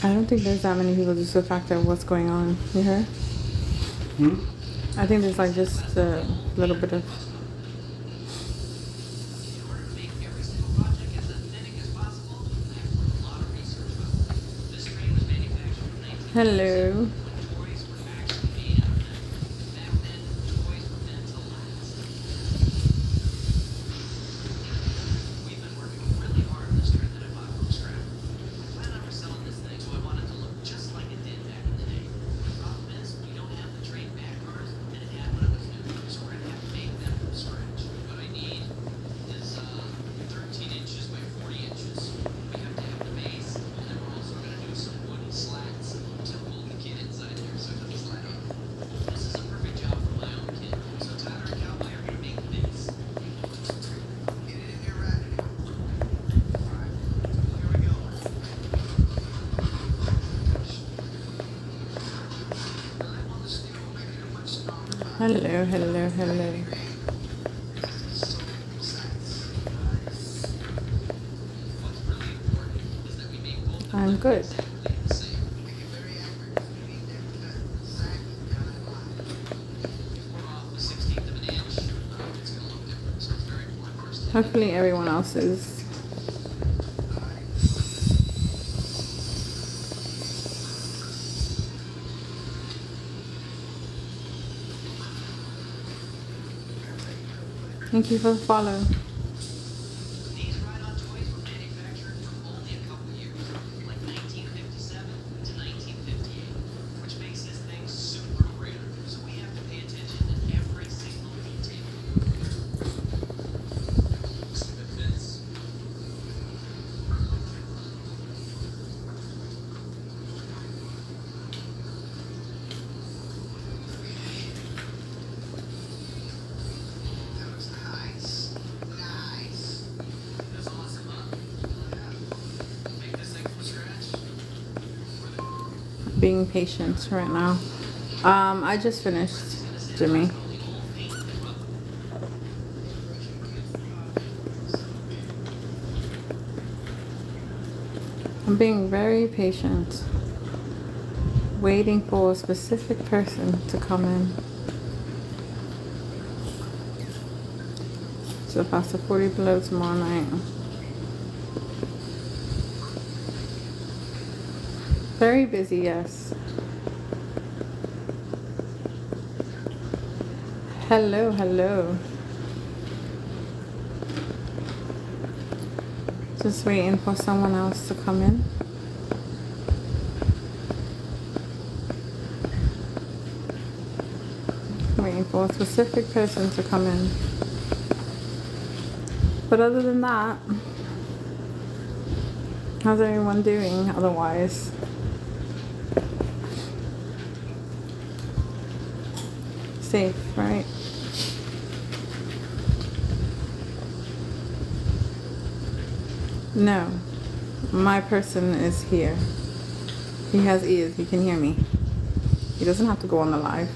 I don't think there's that many people, just the fact of what's going on. You heard? I think there's like just a little bit of. Hello. Hello, hello, hello. I'm good. Hopefully everyone else is. Thank you for the follow. Being patient right now. I just finished, Jimmy. I'm being very patient, waiting for a specific person to come in. So past the 40 below tomorrow night. Very busy, yes. Hello, hello. Just waiting for someone else to come in. Waiting for a specific person to come in. But other than that, how's everyone doing otherwise? Safe, right? No, my person is here. He has ears, he can hear me. He doesn't have to go on the live.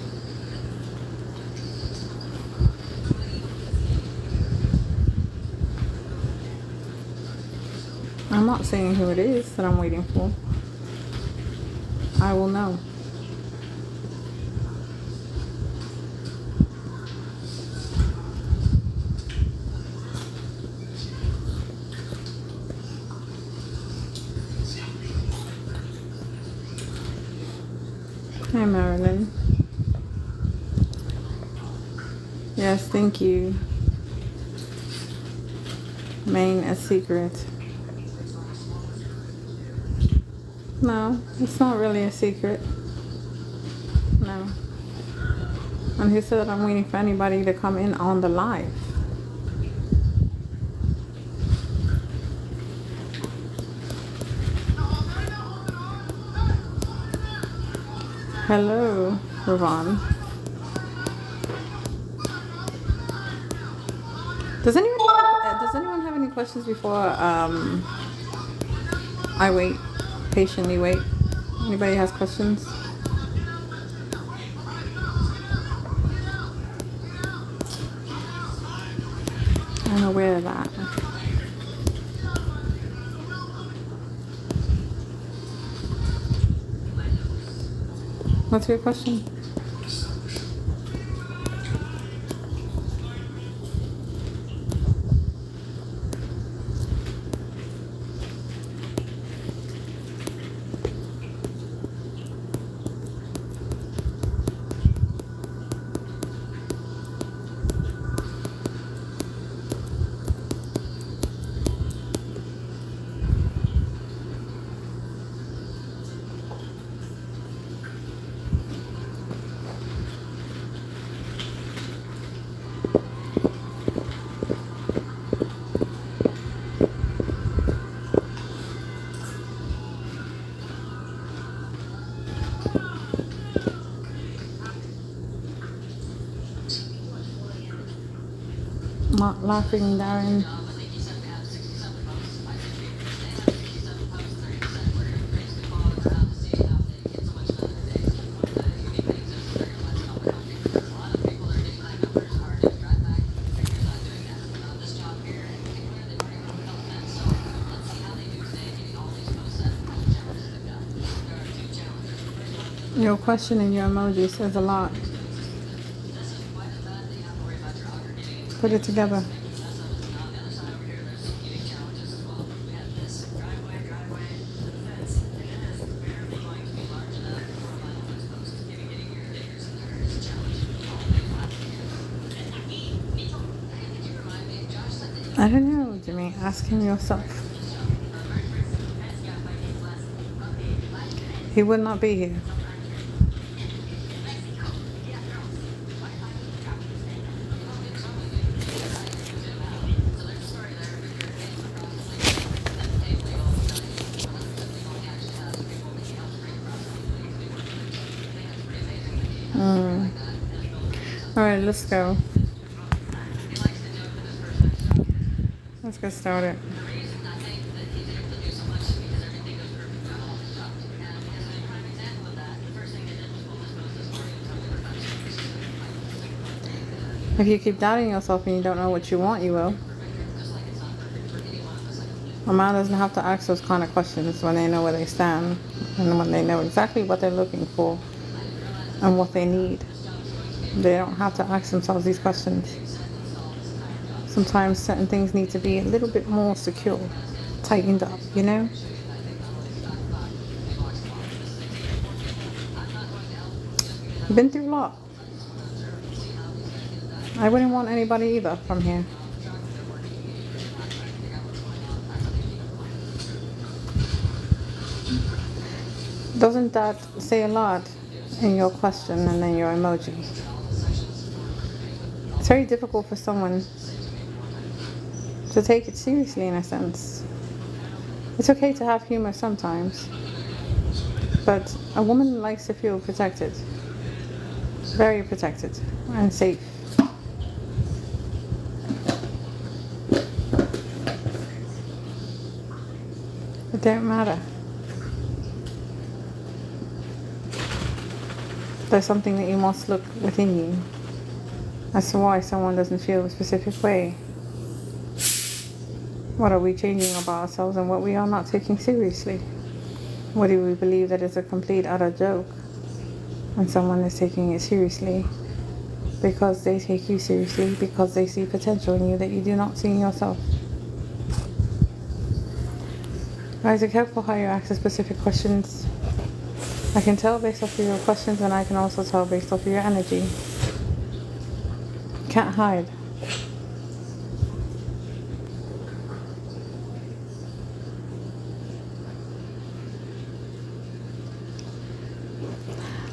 I'm not saying who it is that I'm waiting for. I will know. Hi, Marilyn. Yes, thank you. Main a secret. No, it's not really a secret. No. And he said I'm waiting for anybody to come in on the live. Hello, Ravon. Does anyone have any questions before I wait, patiently wait? Anybody has questions? I'm aware of that. What's your question? Not laughing, Darren. Your question and your emoji says a lot. Put it together. I don't know, Jimmy. Ask him yourself. He would not be here. All right, let's go. Let's get started. If you keep doubting yourself and you don't know what you want, you will. A man doesn't have to ask those kind of questions when they know where they stand and when they know exactly what they're looking for and what they need. They don't have to ask themselves these questions. Sometimes certain things need to be a little bit more secure, tightened up, you know? You've been through a lot. I wouldn't want anybody either from here. Doesn't that say a lot in your question and then your emoji? It's very difficult for someone to take it seriously in a sense. It's okay to have humor sometimes, but a woman likes to feel protected, very protected and safe. It don't matter. There's something that you must look within you as to why someone doesn't feel a specific way. What are we changing about ourselves and what we are not taking seriously? What do we believe that is a complete utter joke and someone is taking it seriously because they take you seriously, because they see potential in you that you do not see in yourself? Guys, be careful how you ask specific questions. I can tell based off of your questions, and I can also tell based off of your energy. Can't hide.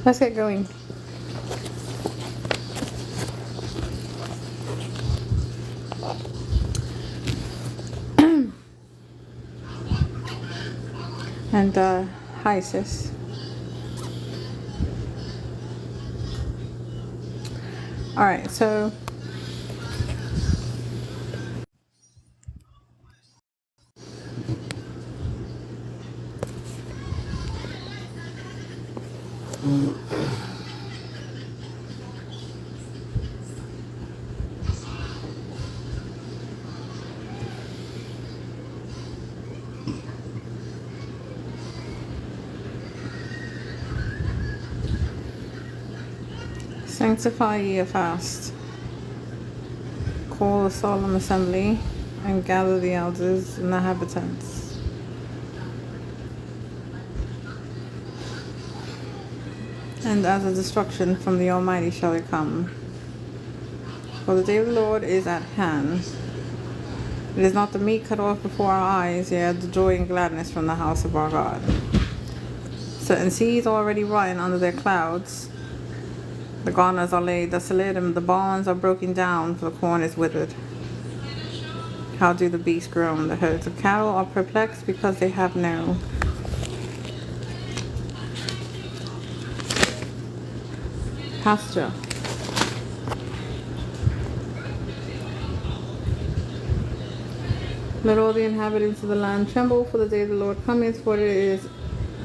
Let's get going. And hi sis. All right, so Sanctify ye a fast. Call a solemn assembly and gather the elders and the inhabitants. And as a destruction from the Almighty shall it come. For the day of the Lord is at hand. It is not the meat cut off before our eyes, yet the joy and gladness from the house of our God. Certain seeds already rotten under their clouds. The garners are laid desolate, and the barns are broken down, for the corn is withered. How do the beasts groan? The herds of cattle are perplexed because they have no pasture. Let all the inhabitants of the land tremble, for the day of the Lord cometh, for it is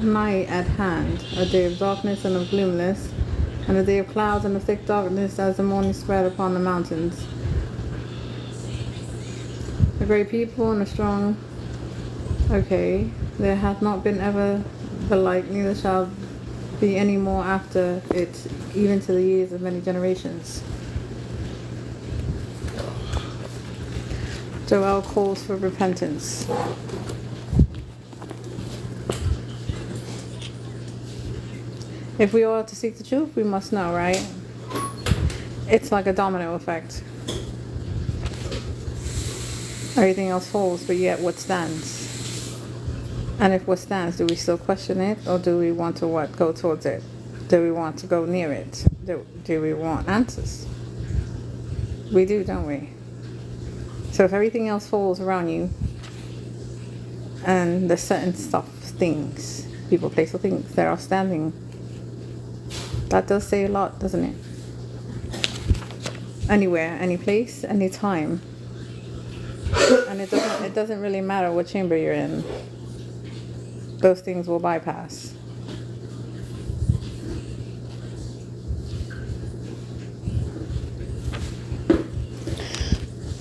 nigh at hand, a day of darkness and of gloomless, and a day of clouds and of thick darkness, as the morning spread upon the mountains. A great people and a strong, there hath not been ever the like, neither shall be any more after it, even to the years of many generations. Joel calls for repentance. If we are to seek the truth, we must know, right? It's like a domino effect. Everything else falls, but yet what stands? And if what stands, do we still question it, or do we want to go towards it? Do we want to go near it? Do we want answers? We do, don't we? So if everything else falls around you, and there's certain things, people, place, or things that are standing, that does say a lot, doesn't it? Anywhere, any place, any time. And it doesn't really matter what chamber you're in. Those things will bypass.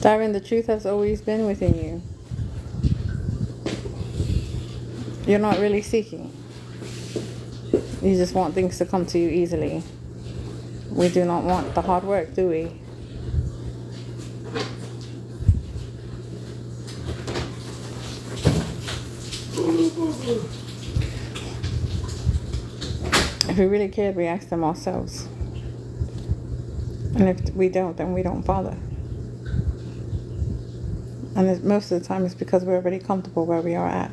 Darren, the truth has always been within you. You're not really seeking. You just want things to come to you easily. We do not want the hard work, do we? If we really cared, we ask them ourselves. And if we don't, then we don't bother. And most of the time it's because we're already comfortable where we are at.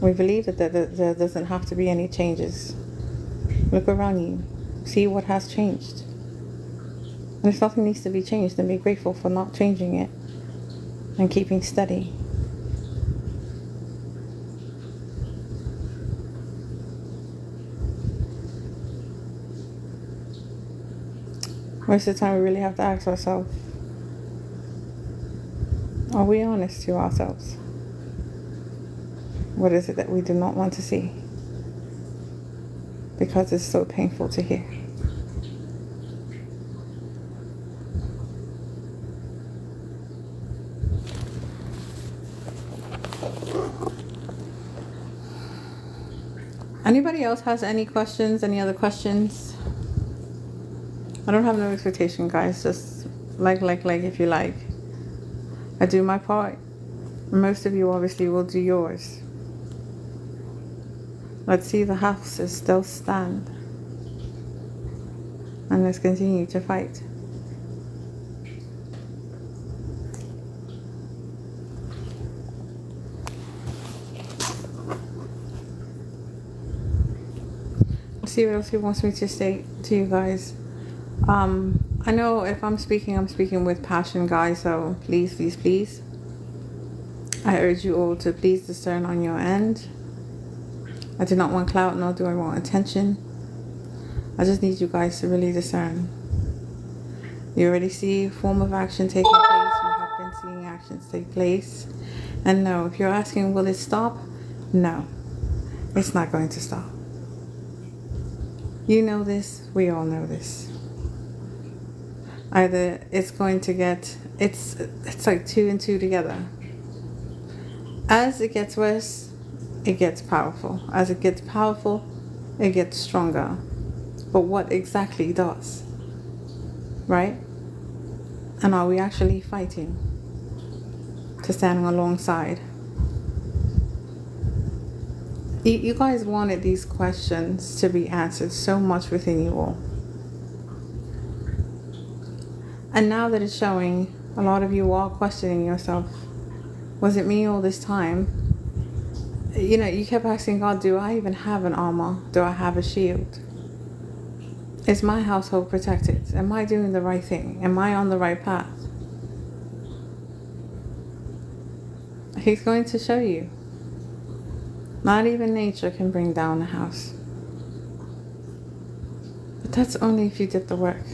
We believe that there doesn't have to be any changes. Look around you. See what has changed. And if nothing needs to be changed, then be grateful for not changing it and keeping steady. Most of the time we really have to ask ourselves, are we honest to ourselves? What is it that we do not want to see? Because it's so painful to hear. Anybody else has any questions? Any other questions? I don't have no expectation, guys. Just like if you like. I do my part. Most of you obviously will do yours. Let's see the houses still stand. And let's continue to fight. Let's see what else he wants me to say to you guys. I know if I'm speaking with passion, guys, so please, please, please. I urge you all to please discern on your end. I do not want clout, nor do I want attention. I just need you guys to really discern. You already see a form of action taking place. You have been seeing actions take place. And no, if you're asking, will it stop? No, it's not going to stop. You know this, we all know this. Either it's going to get, it's like 2 and 2 together. As it gets worse, it gets powerful. As it gets powerful, it gets stronger. But what exactly does? right? And are we actually fighting to stand alongside? You guys wanted these questions to be answered so much within you all. And now that it's showing, a lot of you are questioning yourself. Was it me all this time? You know, you kept asking God, do I even have an armor? Do I have a shield? Is my household protected? Am I doing the right thing? Am I on the right path? He's going to show you. Not even nature can bring down a house. But that's only if you did the work.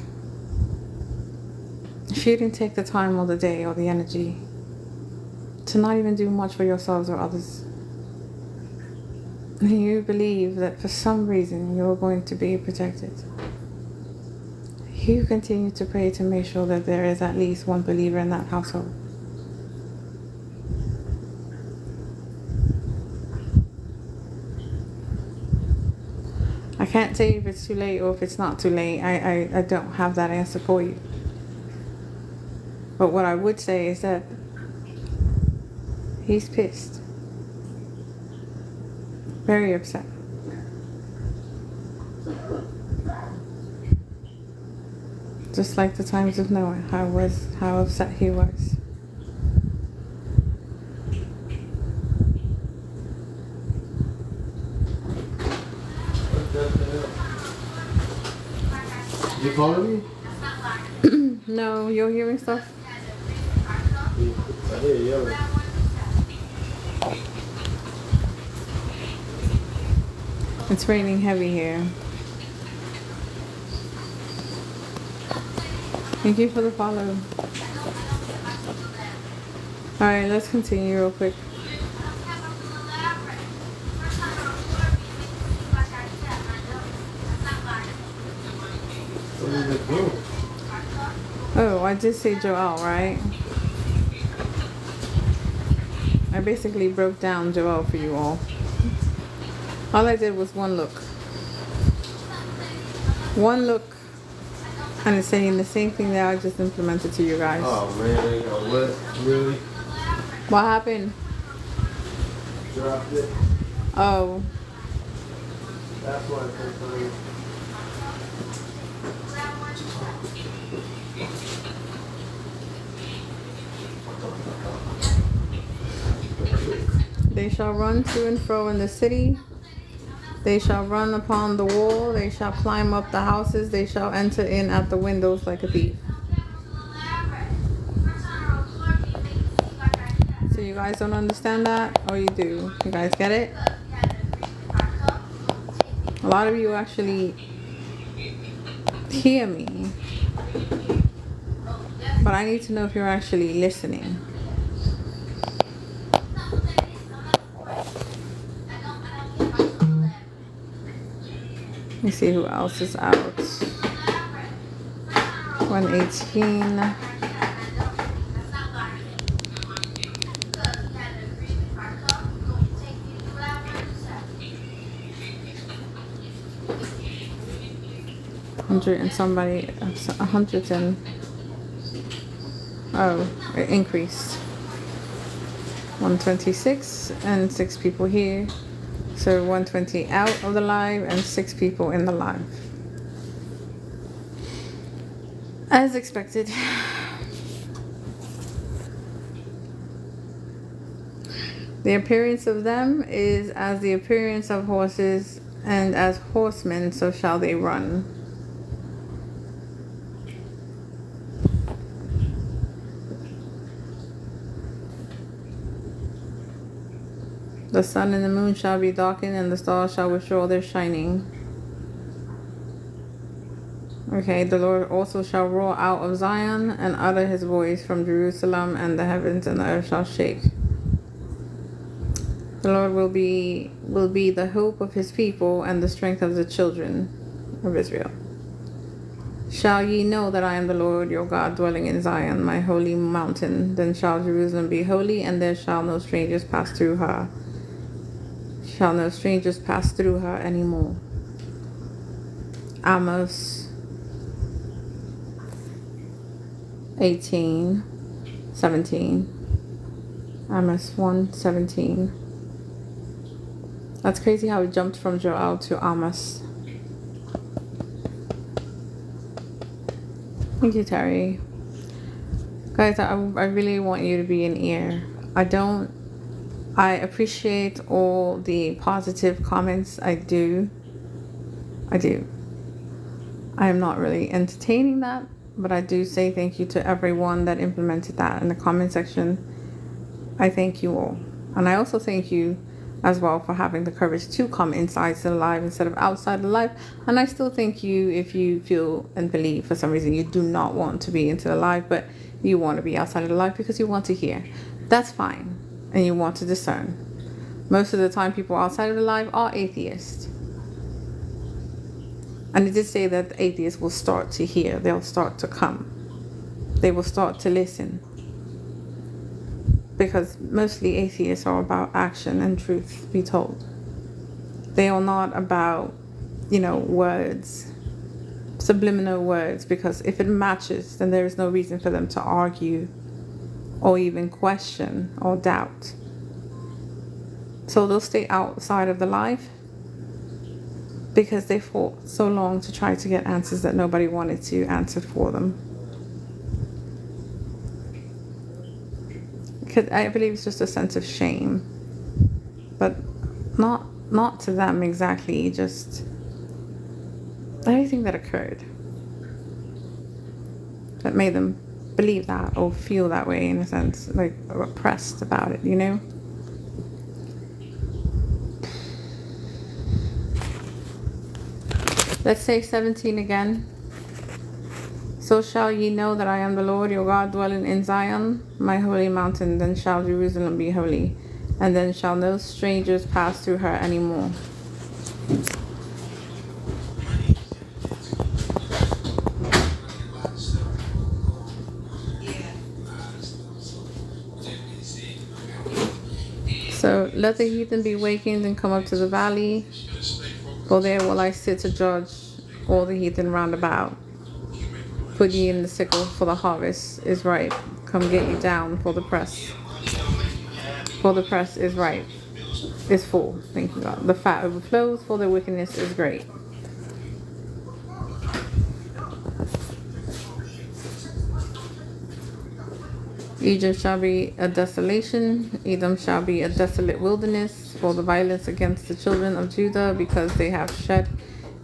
If you didn't take the time or the day or the energy to not even do much for yourselves or others, and you believe that for some reason you're going to be protected, you continue to pray to make sure that there is at least one believer in that household. I can't say if it's too late or if it's not too late. I don't have that answer for you. But what I would say is that he's pissed. Very upset. Just like the times of Noah, how upset he was. You calling me? No, you're hearing stuff? I hear you yelling. It's raining heavy here. Thank you for the follow. Alright, let's continue real quick. What is it doing? Oh, I did say Joel, right? I basically broke down Joel for you all. All I did was one look. One look. And it's saying the same thing that I just implemented to you guys. Oh man, they got what? Really? What happened? Dropped it. Oh. That's why it's so funny. They shall run to and fro in the city. They shall run upon the wall. They shall climb up the houses. They shall enter in at the windows like a thief. So you guys don't understand that? Or you do? You guys get it? A lot of you actually hear me. But I need to know if you're actually listening. Let me see who else is out. 118. $100 and somebody, 100 and, oh, it increased. 126 and 6 people here. So 120 out of the live and 6 people in the live. As expected. The appearance of them is as the appearance of horses, and as horsemen so shall they run. The sun and the moon shall be darkened, and the stars shall withdraw their shining. Okay, the Lord also shall roar out of Zion, and utter his voice from Jerusalem, and the heavens and the earth shall shake. The Lord will be the hope of his people, and the strength of the children of Israel. Shall ye know that I am the Lord your God, dwelling in Zion, my holy mountain? Then shall Jerusalem be holy, and there shall no strangers pass through her. Shall no strangers pass through her anymore. Amos 18, 17. Amos 1, 17. That's crazy how it jumped from Joel to Amos. Thank you, Terry. Guys, I really want you to be an ear. I appreciate all the positive comments. I do. I am not really entertaining that, but I do say thank you to everyone that implemented that in the comment section. I thank you all. And I also thank you as well for having the courage to come inside to the live instead of outside the live. And I still thank you if you feel and believe for some reason you do not want to be into the live, but you want to be outside of the live because you want to hear. That's fine. And you want to discern. Most of the time people outside of the live are atheists. And it did say that the atheists will start to hear. They'll start to come. They will start to listen. Because mostly atheists are about action and truth be told. They are not about, words, subliminal words, because if it matches, then there is no reason for them to argue or even question or doubt. So they'll stay outside of the life because they fought so long to try to get answers that nobody wanted to answer for them. I believe it's just a sense of shame, but not to them exactly, just everything that occurred that made them believe that or feel that way, in a sense, like oppressed about it, Let's say 17 again. So shall ye know that I am the Lord your God, dwelling in Zion, my holy mountain. Then shall Jerusalem be holy, and then shall no strangers pass through her any more. So let the heathen be wakened and come up to the valley, for there will I sit to judge all the heathen round about. Put ye in the sickle, for the harvest is ripe. Come get you down, for the press. For the press is ripe, is full. Thank you, God. The fat overflows, for the wickedness is great. Egypt shall be a desolation, Edom shall be a desolate wilderness, for the violence against the children of Judah, because they have shed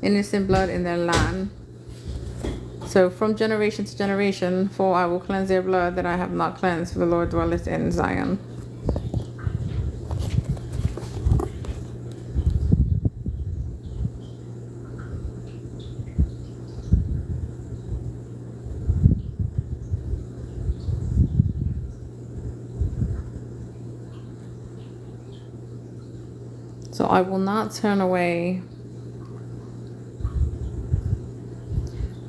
innocent blood in their land. So from generation to generation, for I will cleanse their blood that I have not cleansed, for the Lord dwelleth in Zion. So I will not turn away.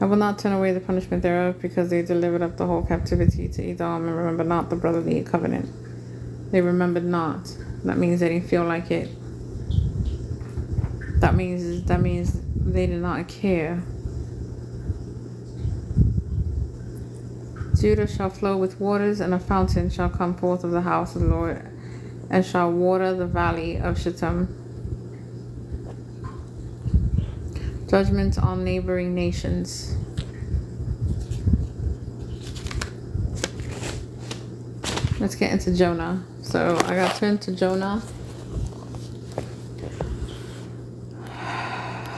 I will not turn away the punishment thereof, because they delivered up the whole captivity to Edom, and remember not the brotherly covenant. They remembered not. That means they didn't feel like it. That means they did not care. Judah shall flow with waters, and a fountain shall come forth of the house of the Lord, and shall water the valley of Shittim. Judgment on neighboring nations. Let's get into Jonah. So I got turned to Jonah.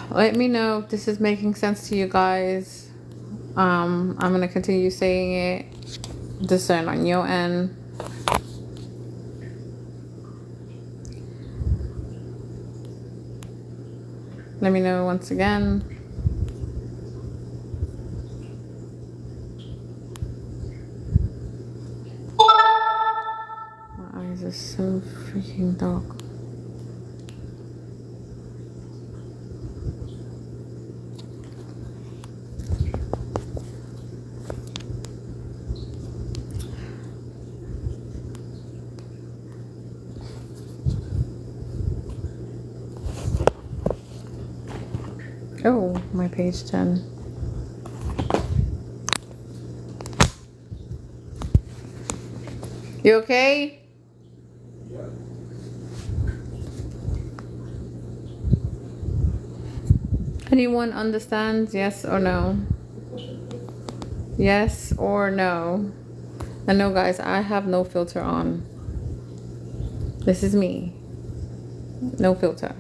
Let me know if this is making sense to you guys. I'm going to continue saying it. Discern on your end. Let me know once again. My eyes are so freaking dark. Oh, my page 10. You okay? Yeah. Anyone understands? Yes or no? Yes or no? And no, guys, I have no filter on. This is me. No filter.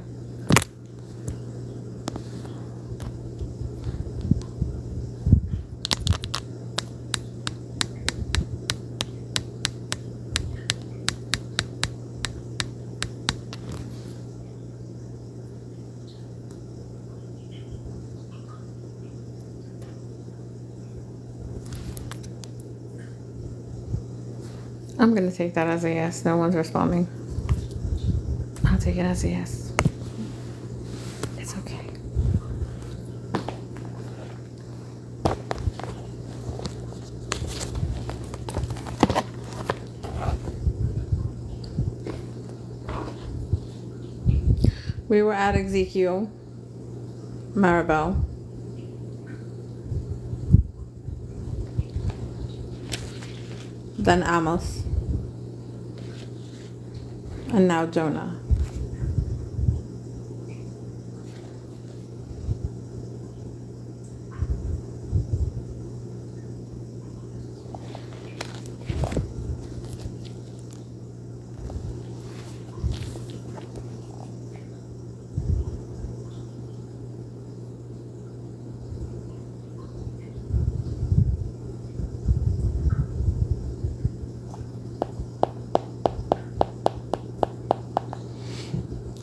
I'm gonna take that as a yes. No one's responding. I'll take it as a yes. It's okay. We were at Ezekiel, Maribel. Then Amos. And now Jonah.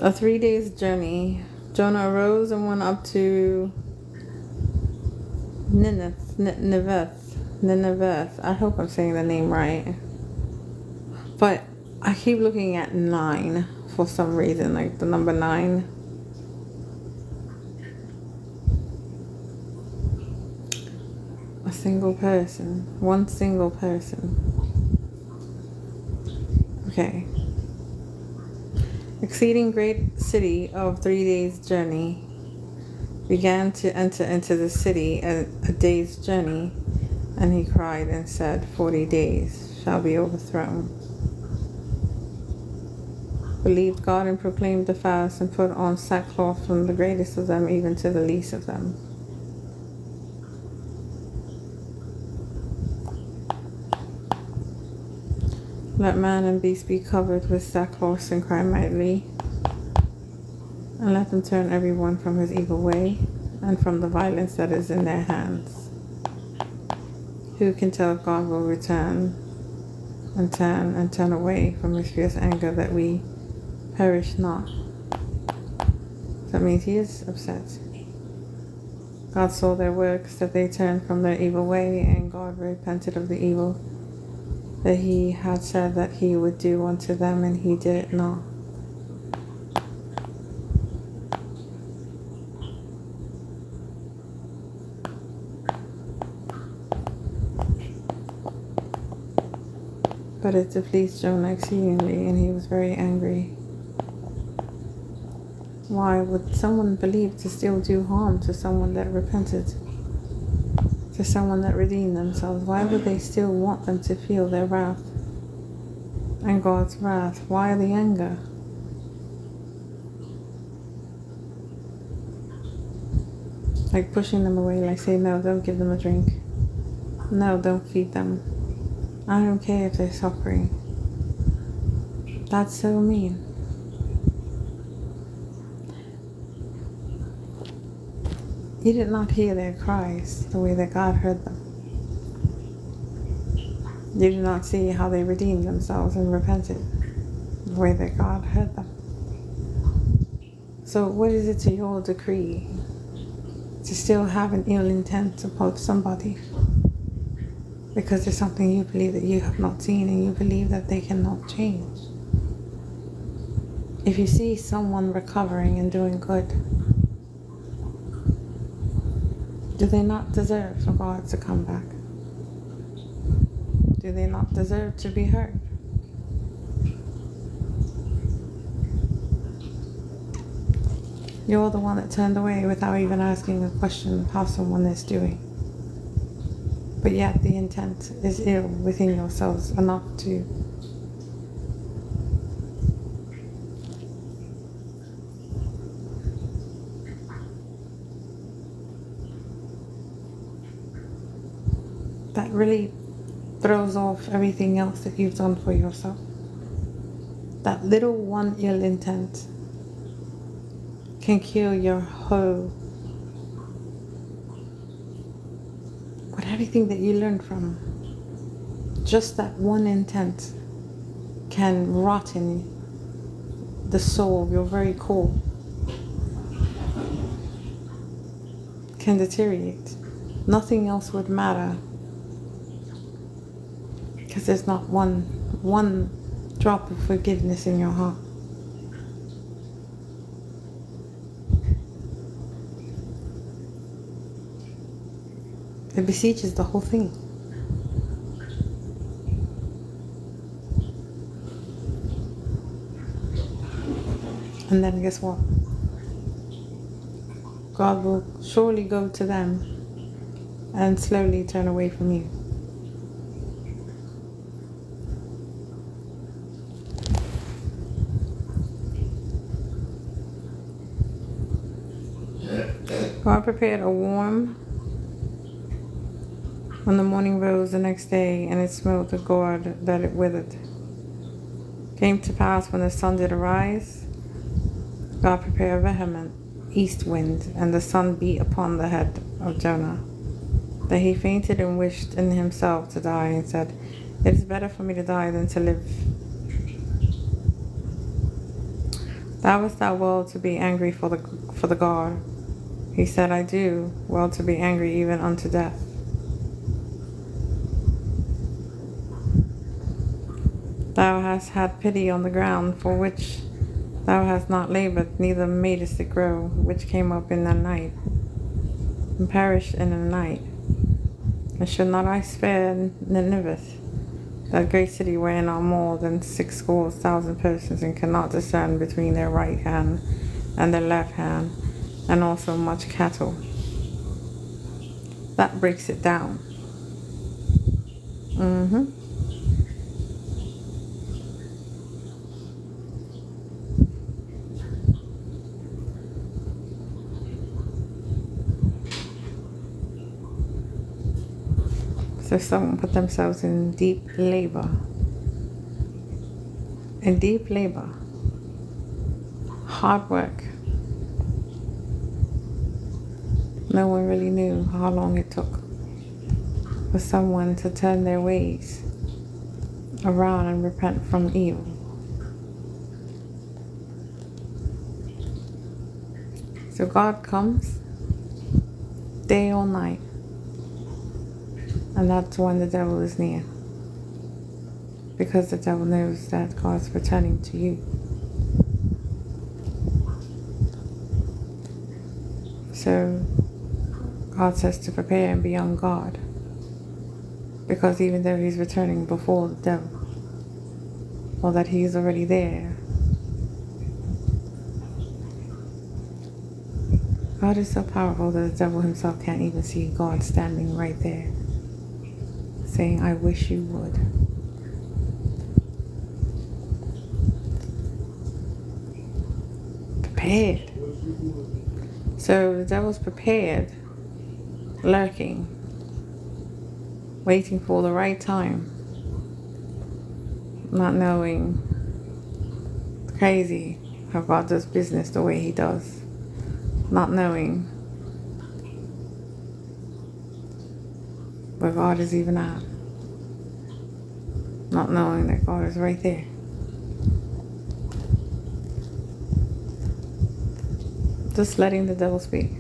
A 3 days journey. Jonah arose and went up to Nineveh. I hope I'm saying the name right. But I keep looking at 9 for some reason, like the number 9. A single person. One single person. Okay. Exceeding great city of 3 days' journey, began to enter into the city a day's journey, and he cried and said, 40 days shall be overthrown. Believed God and proclaimed the fast and put on sackcloth from the greatest of them even to the least of them. Let man and beast be covered with sackcloth and cry mightily, and let them turn every one from his evil way and from the violence that is in their hands. Who can tell if God will return and turn away from his fierce anger that we perish not? That means he is upset. God saw their works, that they turned from their evil way, and God repented of the evil that he had said that he would do unto them, and he did it not. But it displeased Jonah exceedingly, and he was very angry. Why would someone believe to still do harm to someone that repented? To someone that redeemed themselves? Why would they still want them to feel their wrath and God's wrath? Why the anger? Like pushing them away, like say, no, don't give them a drink. No, don't feed them. I don't care if they're suffering. That's so mean. You did not hear their cries the way that God heard them. You did not see how they redeemed themselves and repented the way that God heard them. So what is it to your decree to still have an ill intent about somebody because there's something you believe that you have not seen and you believe that they cannot change? If you see someone recovering and doing good, do they not deserve for God to come back? Do they not deserve to be heard? You're the one that turned away without even asking a question of how someone is doing. But yet the intent is ill within yourselves enough to that really throws off everything else that you've done for yourself. That little one ill intent can kill your whole, with everything that you learned from. Just that one intent can rot in the soul, your very core, can deteriorate. Nothing else would matter because there's not one drop of forgiveness in your heart. It besieges the whole thing. And then guess what? God will surely go to them and slowly turn away from you. God prepared a worm when the morning rose the next day, and it smote the gourd that it withered. Came to pass when the sun did arise, God prepared a vehement east wind, and the sun beat upon the head of Jonah, that he fainted and wished in himself to die, and said, "It is better for me to die than to live." Thouest thou well to be angry for the God? He said, "I do well to be angry even unto death." Thou hast had pity on the ground, for which thou hast not labored, neither madest it grow, which came up in the night, and perished in the night. And should not I spare Nineveh, that great city wherein are more than 60,000 persons, and cannot discern between their right hand and their left hand, and also much cattle? That breaks it down. So someone put themselves in deep labor. In deep labor. Hard work. No one really knew how long it took for someone to turn their ways around and repent from evil. So God comes day or night, and that's when the devil is near, because the devil knows that God's returning to you. So God says to prepare and be on guard, because even though he's returning before the devil, or that he's already there, God is so powerful that the devil himself can't even see God standing right there, saying, "I wish you would." Prepared. So the devil's prepared, lurking, waiting for the right time, not knowing. It's crazy how God does business the way he does. Not knowing where God is even at. Not knowing that God is right there. Just letting the devil speak.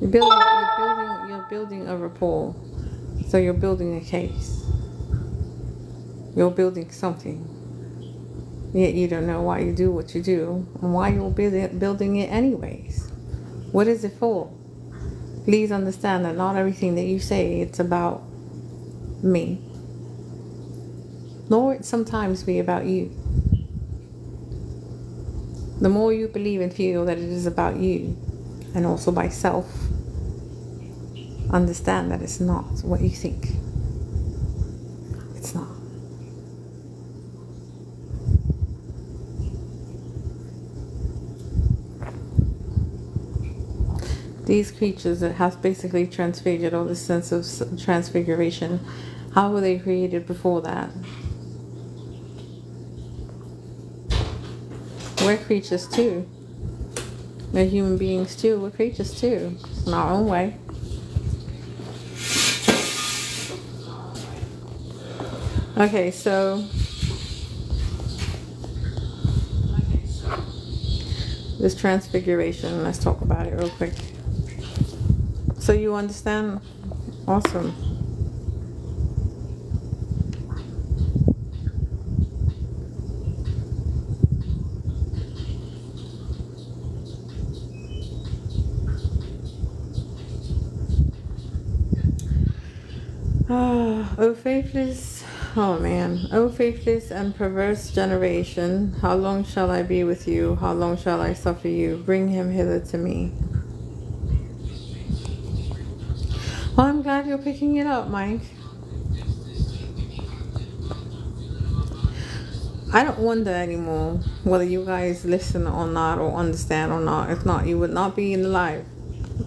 You're building a rapport. So you're building a case. You're building something. Yet you don't know why you do what you do, and why you're building it anyways. What is it for? Please understand that not everything that you say it's about me. Nor it sometimes be about you. The more you believe and feel that it is about you, and also by self, understand that it's not what you think. It's not. These creatures that have basically transfigured, all this sense of transfiguration, how were they created before that? We're creatures too. We're human beings too. We're creatures too, in our own way. Okay, so this transfiguration, let's talk about it real quick. So you understand? Awesome. Oh, faithless, oh man, oh faithless and perverse generation, how long shall I be with you? How long shall I suffer you? Bring him hither to me. Well, I'm glad you're picking it up, Mike. I don't wonder anymore whether you guys listen or not, or understand or not. If not, you would not be in the live,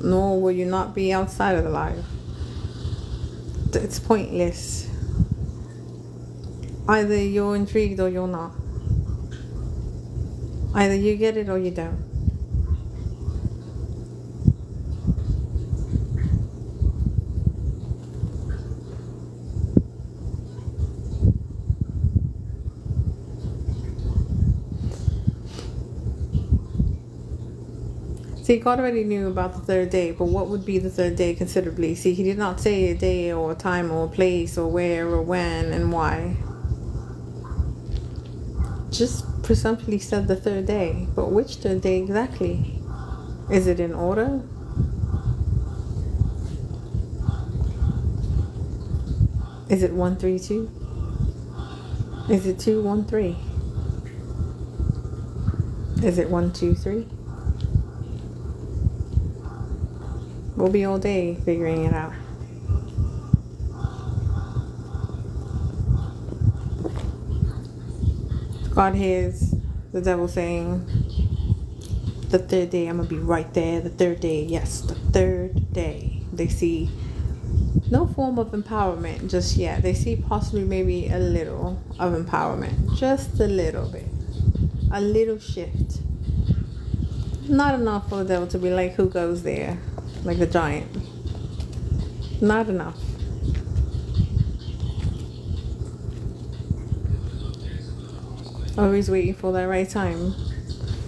nor will you not be outside of the live. It's pointless. Either you're intrigued or you're not. Either you get it or you don't. See, God already knew about the third day, but what would be the third day considerably? See, he did not say a day or a time or a place or where or when and why. Just presumptively said the third day. But which third day exactly? Is it in order? Is it 132? Is it 213? Is it 123? We'll be all day figuring it out. God hears the devil saying, the third day, I'm going to be right there. The third day, yes, the third day. They see no form of empowerment just yet. They see possibly maybe a little of empowerment. Just a little bit. A little shift. Not enough for the devil to be like, who goes there? Like the giant. Not enough. Always waiting for that right time.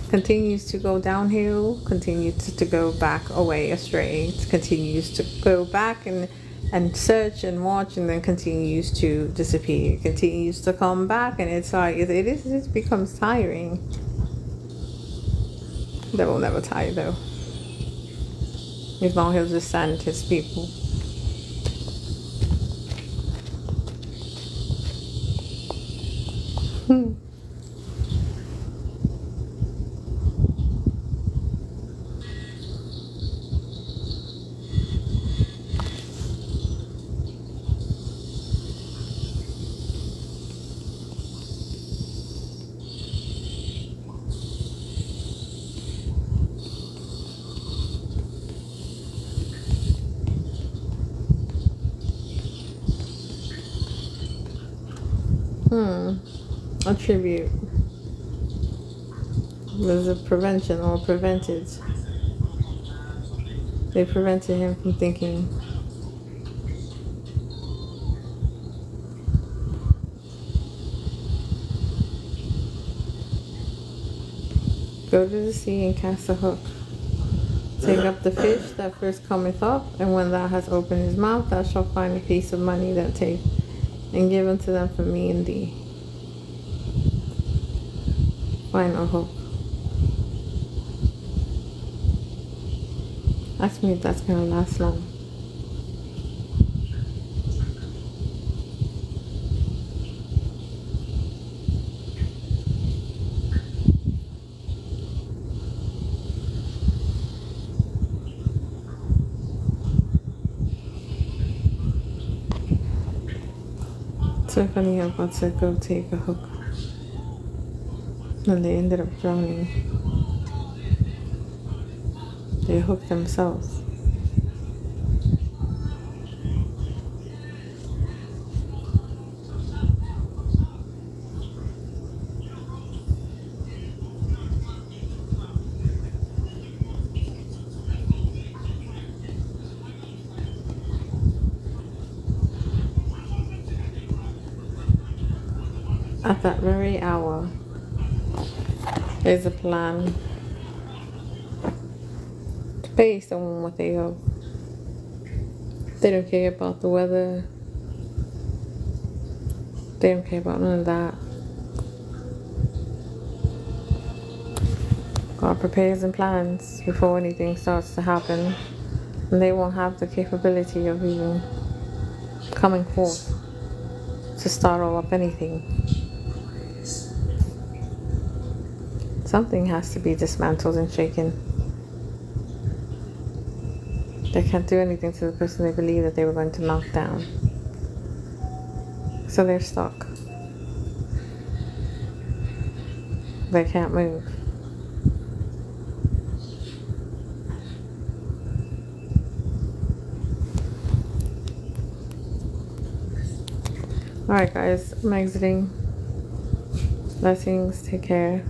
Continues to go downhill, continues to go back away astray, continues to go back and search and watch, and then continues to disappear, continues to come back, and it's like it becomes tiring. They will never tire though, as long as he'll just send his people. Attribute. Was a prevention or prevented. They prevented him from thinking. Go to the sea and cast a hook. Take up the fish that first cometh up, and when thou hast opened his mouth, thou shalt find a piece of money that take, and give unto them for me and thee. Find a hook. Ask me if that's gonna last long. So funny how God said go take a hook. And they ended up drowning. They hook themselves. At that very hour, there's a plan to pay someone what they owe. They don't care about the weather. They don't care about none of that. God prepares and plans before anything starts to happen. And they won't have the capability of even coming forth to start all up anything. Something has to be dismantled and shaken. They can't do anything to the person they believe that they were going to knock down. So they're stuck. They can't move. Alright guys, I'm exiting. Blessings, take care.